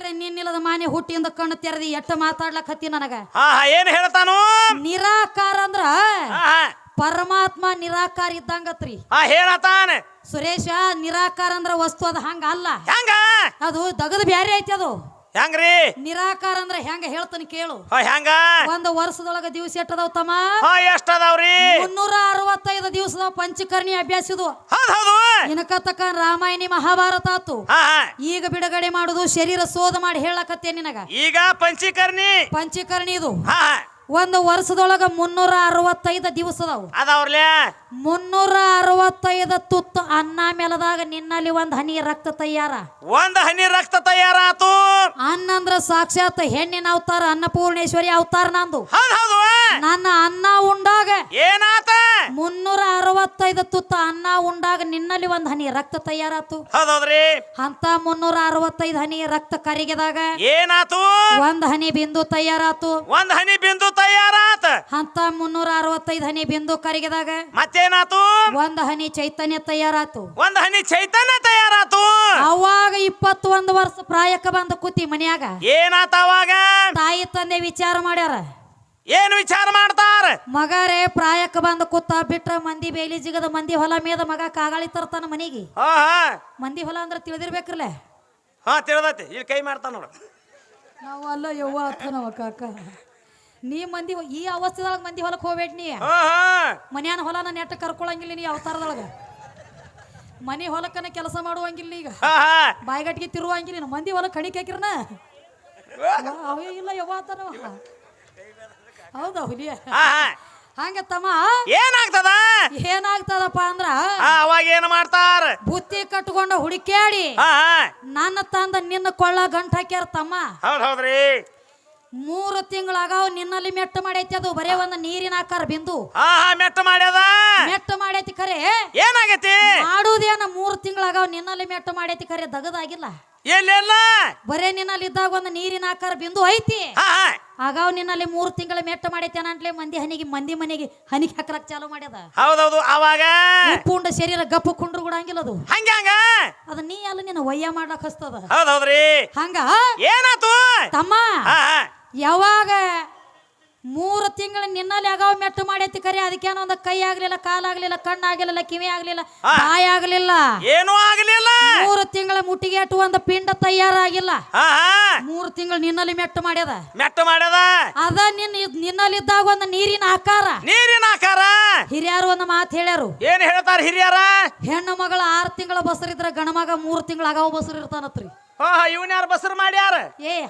ಯಾಕ್ರೆ ನಿನ್ನಿಲ್ಲದ ಮಾನೆ ಹುಟ್ಟಿಯಿಂದ ಕಣ್ಣು ತೆರೆದಿ ಎಟ್ಟ ಮಾತಾಡ್ಲಕತ್ತಿ ನನಗ. ಏನ್ ಹೇಳ್ತಾನು? ನಿರಾಕಾರ ಅಂದ್ರ ಪರಮಾತ್ಮ ನಿರಾಕಾರ ಇದ್ದಂಗತ್ರಿ. ಹೇಳತಾನ ಸುರೇಶ. ನಿರಾಕಾರ ಅಂದ್ರ ವಸ್ತು ಅದ ಹಂಗ ಅಲ್ಲ. ಹೆಂಗ ಅದು ದಗದ ಬ್ಯಾರೆ ಐತಿ. ಅದು ಹೆಂಗ್ರಿ? ನಿರಾಕಾರ ಅಂದ್ರ ಹೆಂಗ ಹೇಳ್ತಾನೆ ಕೇಳು. ಹೆಂಗ? ಒಂದು ವರ್ಷದೊಳಗ ದಿವಸ ಎಟ್ಟದಾವ್ ತಮ್ಮ? ಎಷ್ಟ ಅದಾವ್ರಿ? 365 ದಿವಸದ ಪಂಚಕರ್ಣಿ ಅಭ್ಯಾಸ ಇದು. ಹೌದು. ಇನಕತಕ ರಾಮಾಯಣಿ ಮಹಾಭಾರತ ಆತು. ಈಗ ಬಿಡುಗಡೆ ಮಾಡುದು ಶರೀರ ಶೋಧ ಮಾಡಿ ಹೇಳಕತ್ತೇ ನಿನಗ. ಈಗ ಪಂಚಕರ್ಣಿ ಇದು ಒಂದು ವರ್ಷದೊಳಗ 365 ದಿವಸ ಅದಾವ್ರಲ್ಲ. 365 ತುತ್ತು ಅನ್ನ ಮೇಲದಾಗ ನಿನ್ನಲ್ಲಿ ಒಂದ್ ಹನಿ ರಕ್ತ ತಯಾರ. ಒಂದ್ ಹನಿ ರಕ್ತ ತಯಾರಾತು. ಅನ್ನ ಅಂದ್ರ ಸಾಕ್ಷಾತ್ ಹೆಣ್ಣಿನ ಅವತಾರ ಅನ್ನಪೂರ್ಣೇಶ್ವರಿ ಅವತಾರ ನಂದು. ನನ್ನ ಅನ್ನ ಉಂಡಾಗ ಏನಾತ? 365 ತುತ್ತು ಅನ್ನ ಉಂಡಾಗ ನಿನ್ನಲ್ಲಿ ಒಂದ್ ಹನಿ ರಕ್ತ ತಯಾರಾತು. ಹೌದೌದ್ರಿ. ಅಂತ 365 ಹನಿ ರಕ್ತ ಕರಿಗೆದಾಗ ಏನಾತು? ಒಂದ್ ಹನಿ ಬಿಂದು ತಯಾರಾತು. ಒಂದ್ ಹನಿ ಬಿಂದು ತಯಾರಾತ. ಅಂತ 365 ಹನಿ ಬಿಂದು ಕರಿಗೆದಾಗ ಮತ್ತೇನಾತು? ಒಂದ್ ಹನಿ ಚೈತನ್ಯ ತಯಾರಾತು. ಒಂದ್ ಹನಿ ಚೈತನ್ಯ ತಯಾರಾತು. ಅವಾಗ 21 ವರ್ಷ ಪ್ರಾಯಕ್ಕೆ ಬಂದ ಕೂತಿ ಮನ್ಯಾಗ. ಏನಾತ ಅವಾಗ? ತಾಯಿ ತಂದೆ ವಿಚಾರ ಮಾಡ್ಯಾರ. ಏನ್ ವಿಚಾರ ಮಾಡ್ತಾರ? ಮಗರೇ ಪ್ರಾಯಕ್ಕೆ ಬಂದ ಕೂತ ಬಿಟ್ರ ಮಂದಿ ಬೇಲಿ ಜಿಗದ ಮಂದಿ ಹೊಲ ಮೇದ ಮಗ ಕಾಗಾಳಿ ತರ್ತಾನ ಮನಿಗೆ. ಮಂದಿ ಹೊಲ ಅಂದ್ರ ತಿಳಿದಿರ್ಬೇಕ್ರಲ್ಲ. ತಿಳಿದೈತಿ. ಇಲ್ಲಿ ಕೈ ಮಾಡ್ತಾನ ನೋಡ. ನಾವು ಅಲ್ಲ ಯವ್ವ ಅತ್ತನವ ಕಾಕ. ನೀ ಮಂದಿ ಈ ಅವಸ್ಥೆದೊಳಗ ಮಂದಿ ಹೊಲಕ್ ಹೋಗ್ಬೇಡ. ನೀ ಮನ್ಯಾನ ಹೊಲನ ನೆಟ್ಟ ಕರ್ಕೊಳಂಗಿಲ್ಲ. ನೀ ಅವತಾರದೊಳಗ ಮನಿ ಹೊಲಕ್ಕನ ಕೆಲಸ ಮಾಡುವಂಗಿಲ್ಲ. ಈಗ ಬಾಯಿಗಟ್ಟಿಗೆ ತಿರುವಂಗಿಲ್ಲ. ಮಂದಿ ಹೊಲಕ್ ಕಣಿಕೆ ಹಾಕಿರನ ಅವೇ ಇಲ್ಲ ಯವ್ವ ಅತ್ತನವ. ಹೌದಾ ಹುಲಿಯ? ಹಂಗ ತಮ್ಮ ಏನಾಗ್ತದಪ್ಪ ಅಂದ್ರ ಅವಾಗ ಏನ್ ಮಾಡ್ತಾರ? ಬುತ್ತಿ ಕಟ್ಕೊಂಡ ಹುಡುಕ್ಯಾಡಿ ನನ್ನ ತಂದ ನಿನ್ನ ಕೊಳ್ಳ ಗಂಟ ಹಾಕ್ಯಾರ ತಮ್ಮ. ಹೌದ್ರಿ. 3 ತಿಂಗಳಾಗಾವ್ ನಿನ್ನಲ್ಲಿ ಮೆಟ್ಟ ಮಾಡೈತಿ. ಅದು ಬರೇ ಒಂದು ನೀರಿನ ಆಕಾರ ಬಿಂದು ಮೆಟ್ಟ ಮಾಡ್ಯದ. ಮೆಟ್ಟ ಮಾಡೈತಿ ಖರೆ ಏನಾಗೈತಿ? ಮಾಡುದೇನ 3 ತಿಂಗಳಾಗಾವ್ ನಿನ್ನಲ್ಲಿ ಮೆಟ್ಟ ಮಾಡೈತಿ ಖರೆ ದಗದಾಗಿಲ್ಲ. ಎಲ್ಲೆಲ್ಲ ಬರೇ ನಿನ್ನಲ್ಲಿ ಇದ್ದಾಗ ಒಂದು ನೀರಿನ ಆಕಾರ ಬಿಂದು ಐತಿ. ಆಗಾವ್ ನಿನ್ನಲ್ಲಿ 3 ತಿಂಗಳ ಮೆಟ್ಟ ಮಾಡೈತಿ ಅನ್ನಟ್ಲೆ ಮಂದಿ ಮನೆಗೆ ಹನಿ ಹಾಕಲಕ್ ಚಾಲು ಮಾಡ್ಯದ. ಹೌದೌದು. ಅವಾಗ ಉಪ್ಪುಂಡ ಶರೀರ ಗಪ್ಪು ಕುಂಡ್ರು ಗುಡಂಗಿಲ್ಲ. ಅದು ಹಂಗ ಅದ ನೀ ಅಲ್ಲ ನಿನ್ನ ವಯ್ಯ ಮಾಡ್ಲಕ್ ಹಸ್ತದ. ಹೌದೌದ್ರಿ. ಹಂಗ ಏನಾತು ತಮ್ಮ? ಯಾವಾಗ 3 ತಿಂಗಳು ನಿನ್ನಲ್ಲಿ ಆಗಾವ್ ಮೆಟ್ಟು ಮಾಡೈತಿ ಖರೆ ಅದಕ್ಕೇನೋ ಒಂದು ಕೈ ಆಗ್ಲಿಲ್ಲ, ಕಾಲಾಗ್ಲಿಲ್ಲ, ಕಣ್ಣಾಗ್ಲಿಲ್ಲ, ಕಿವಿ ಆಗ್ಲಿಲ್ಲ, ಬಾಯಿ ಆಗ್ಲಿಲ್ಲ, ಏನೂ ಆಗ್ಲಿಲ್ಲ. 3 ತಿಂಗಳ ಮುಟ್ಟಿಗೆ ಅಟ್ಟು ಒಂದು ಪಿಂಡ ತಯಾರಾಗಿಲ್ಲ. 3 ತಿಂಗಳು ನಿನ್ನಲ್ಲಿ ಮೆಟ್ಟು ಮಾಡ್ಯದ. ಅದ ನಿನ್ನಲ್ಲಿದ್ದಾಗ ಒಂದು ನೀರಿನ ಆಕಾರ. ಹಿರಿಯರು ಒಂದು ಮಾತು ಹೇಳ್ಯಾರು. ಏನ್ ಹೇಳ್ತಾರ ಹಿರಿಯರ? ಹೆಣ್ಣು ಮಗಳ 6 ತಿಂಗಳ ಬಸರಿದ್ರ ಗಣಮಗ 3 ತಿಂಗಳ ಆಗಾವ್ ಬಸರು ಇರ್ತಾನತ್ರಿ. ಇವನ್ ಯಾರು ಬಸರು ಮಾಡ್ಯಾರ?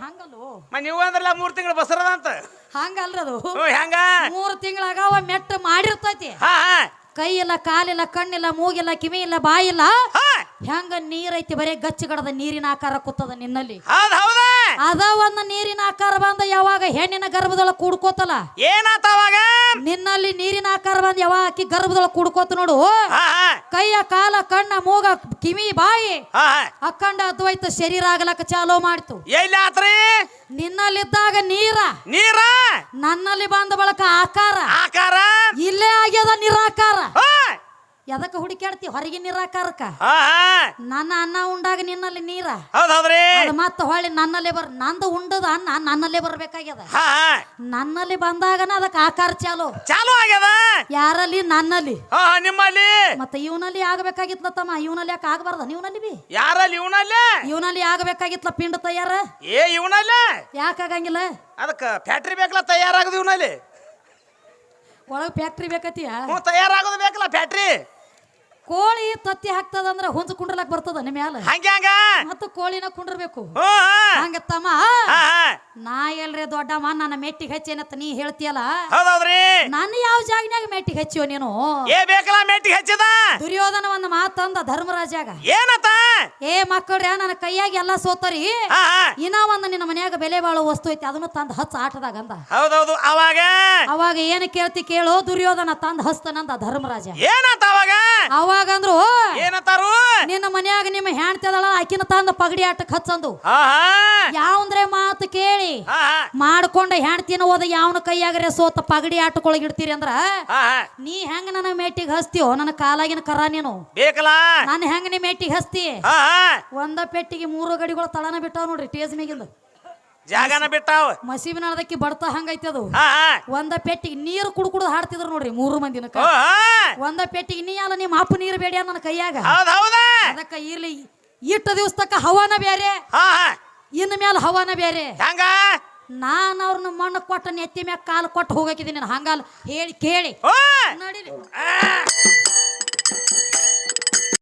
ಹಂಗಲ್ಲು ನೀವು ಅಂದ್ರಲ್ಲ 3 ತಿಂಗಳು ಬಸರದಂತ. ಹಂಗಲ್ರದು. ಹೆಂಗ? 3 ತಿಂಗಳಾಗಾವ ಮೆಟ್ಟ ಮಾಡಿರ್ತೈತಿ. ಕೈ ಇಲ್ಲ, ಕಾಲಿಲ್ಲ, ಕಣ್ಣಿಲ್ಲ, ಮೂಗಿಲ್ಲ, ಕಿವಿ ಇಲ್ಲ, ಬಾಯಿ ಇಲ್ಲ. ಹೆಂಗ ನೀರೈತಿ ಬರೇ ಗಚ್ಚಗಡದ ನೀರಿನ ಆಕಾರ ಕೂತದ ನಿನ್ನಲ್ಲಿ. ಅದ ಒಂದು ನೀರಿನ ಆಕಾರ ಬಂದ ಯಾವಾಗ ಹೆಣ್ಣಿನ ಗರ್ಭದೊಳಗೆ ಕೂಡ್ಕೋತಲ್ಲ. ಏನಾತ ಅವಾಗ? ನಿನ್ನಲ್ಲಿ ನೀರಿನ ಆಕಾರ ಬಂದ ಯಾವಾಗ ಆಕಿ ಗರ್ಭದೊಳಗೆ ಕೂಡ್ಕೋತ ನೋಡು. ಕೈಯ, ಕಾಲ, ಕಣ್ಣ, ಮೂಗ, ಕಿವಿ, ಬಾಯಿ ಅಖಂಡ ಅದ್ವೈತ ಶರೀರ ಆಗ್ಲಕ್ಕ ಚಾಲೋ ಮಾಡ್ತು. ನಿನ್ನಲ್ಲಿದ್ದಾಗ ನೀರ ನನ್ನಲ್ಲಿ ಬಂದ ಬಳಕ ಆಕಾರ ಇಲ್ಲೇ ಆಗ್ಯದ ನಿರಾಕಾರ. ಎದಕ್ಕ ಹುಡುಕ್ಯಾಡ್ತಿ ಹೊರಗಿನ ನಿರಾಕಾರಕ್ಕ? ನನ್ನ ಅನ್ನ ಉಂಡಾಗ ನಿನ್ನಲ್ಲಿ ನೀರ ಮತ್ತ ಹೊಳ್ಳಿ ನನ್ನಲ್ಲೇ ನಂದು ಉಂಡದ ಅನ್ನ ನನ್ನಲ್ಲೇ ಬರ್ಬೇಕಾಗ್ಯದ. ನನ್ನಲ್ಲಿ ಬಂದಾಗನ ಅದಕ್ಕೆ ಆಕಾರ ಚಾಲು ಆಗ್ಯದ. ಯಾರಲ್ಲಿ? ನನ್ನಲ್ಲಿ. ನಿಮ್ಮಲ್ಲಿ ಮತ್ತೆ ಇವನಲ್ಲಿ ಆಗಬೇಕಾಗಿತ್ಲ ತಮ್ಮ. ಇವನಲ್ಲಿ ಯಾಕೆ ಆಗಬಾರ್ದ? ನೀವ್ನಲ್ಲಿ ಬಿ ಯಾರಲ್ಲಿ? ಇವನಲ್ಲಿ ಆಗಬೇಕಾಗಿತ್ಲ ಪಿಂಡ ತಯಾರ. ಯಾಕಾಗಂಗಿಲ್ಲ? ಅದಕ್ಕ ಫ್ಯಾಕ್ಟ್ರಿ ಬೇಕಲ್ಲ ತಯಾರಾಗದು. ಇವನಲ್ಲಿ ಒಳಗ ಫ್ಯಾಕ್ಟ್ರಿ ಬೇಕತಿಯ? ತಯಾರಾಗೋದು ಬೇಕಲ್ಲ ಫ್ಯಾಕ್ಟ್ರಿ. ಕೋಳಿ ತತ್ತಿ ಹಾಕ್ತದಂದ್ರ ಹುಂಜ ಕುಂಡ್ರಲಕ್ ಬರ್ತದ ನಿಮ್ಮ ಮ್ಯಾಲ. ಮತ್ತು ಕೋಳಿನ ಕುಂಡ್ರಬೇಕು. ಹಂಗತ್ತಮ್ಮ ನಾ ಎಲ್ರಿ ದೊಡ್ಡಮ್ಮ ನನ್ನ ಮೆಟ್ಟಿಗೆ ಹಚ್ಚೇನತ್ತ ನೀ ಹೇಳ್ತೀಯಲ್ಲ. ನಾನು ಯಾವ ಜಾಗನ್ಯಾಗ ಮೆಟ್ಟಿಗೆ ಹಚ್ಚಿಯೋ ನೀನು? ಮೆಟ್ಟಿಗೆ ಹಚ್ಚದ ದುರ್ಯೋಧನ ಒಂದು ಮಾತಂದ ಧರ್ಮರಾಜಾಗ. ಏನತ್ತ? ಮಕ್ಕಳ್ರ ನನ್ನ ಕೈಯಾಗ ಎಲ್ಲಾ ಸೋತರಿ, ಇನ್ನ ಒಂದು ನಿನ್ನ ಮನ್ಯಾಗ ಬೆಲೆ ಬಾಳೋ ವಸ್ತು ಐತಿ, ಅದನ್ನು ತಂದ ಹಚ್ಚ ಆಟದಾಗ ಅಂದ. ಹೌದೌದು. ಅವಾಗ ಏನ್ ಕೇಳ್ತಿ ಕೇಳೋ? ದುರ್ಯೋಧನ ತಂದ ಹಸ್ತನಂದ ಧರ್ಮರಾಜ. ಏನತ್ತ ಅವಾಗಂದ್ರು ಏನಂತಾರು? ನಿನ್ನ ಮನ್ಯಾಗ ನಿಮ್ಮ ಹೆಣ್ತದಳ ಆಕಿನ ತಂದ ಪಗಡಿ ಆಟಕ್ ಹಚ್ಚಂದು. ಯಾವಂದ್ರೆ ಮಾತು ಕೇಳಿ ಹಾ ಹಾ ಮಾಡ್ಕೊಂಡ ಹೆಣ್ತಿನ ಹೋದ ಯಾವನ ಕೈಯಾಗರೆ ಸೋತ ಪಗಡಿ ಆಟಕ್ಕೊಳಗೆ ಇಡ್ತೀರಿ ಅಂದ್ರ ಹಾ ಹಾ ನೀ ಹೆಂಗ ನನ್ನ ಮೇಟಿಗೆ ಹಸ್ತೀಯೋ ನನ್ನ ಕಾಲಾಗಿನ ಕರ ನೀನು ಬೇಕಲ್ಲ ನಾನು ಹೆಂಗ ನೀ ಮೇಟಿಗೆ ಹಸ್ತಿ ಹಾ ಹಾ ಒಂದ ಪೆಟ್ಟಿಗೆ 3 ಗಡಿಗಳು ತಳನ ಬಿಟ್ಟಾವ ನೋಡ್ರಿ ಟೇಜ್ ಮೇಗಿಂದ ಜಾಗನ ಬಿಟ್ಟಾವ ಮಸೀಬಿನ ಅದಕ್ಕೆ ಬಡ್ತಾ ಹಂಗೈತಿ ಅದು ಹಾ ಹಾ ಒಂದ ಪೆಟ್ಟಿಗೆ ನೀರು ಕುಡ್ದು ಹಾಡ್ತಿದ್ರು ನೋಡ್ರಿ 3 ಮಂದಿನ ಓ ಹಾ ಒಂದ ಪೆಟ್ಟಿಗೆ ನೀ ಅಲ್ಲ ನಿಮ್ಮ ಅಪ್ಪ ನೀರು ಬೇಡ ನನ್ನ ಕೈಯಾಗ ಹೌದ್ ಹೌದಾ ಅದಕ್ಕ ಇರ್ಲಿ ಇಟ್ಟ ದಿವಸ ತಕ್ಕ ಹವಾನ ಬೇರೆ ಹಾ ಹಾ ಇನ್ ಮ್ಯಾಲ ಹವಾನ ಬೇರೆ ಹೆಂಗ ನಾನು ಅವ್ರನ್ನ ಮಣ್ಣು ಕೊಟ್ಟ ನೆತ್ತಿ ಮ್ಯಾಗ ಕಾಲು ಕೊಟ್ಟು ಹೋಗಕಿದ್ದೀನಿ ಹಂಗಲ್ಲ ಹೇಳಿ ಕೇಳಿ ಓ ನಡೀರಿ ಆ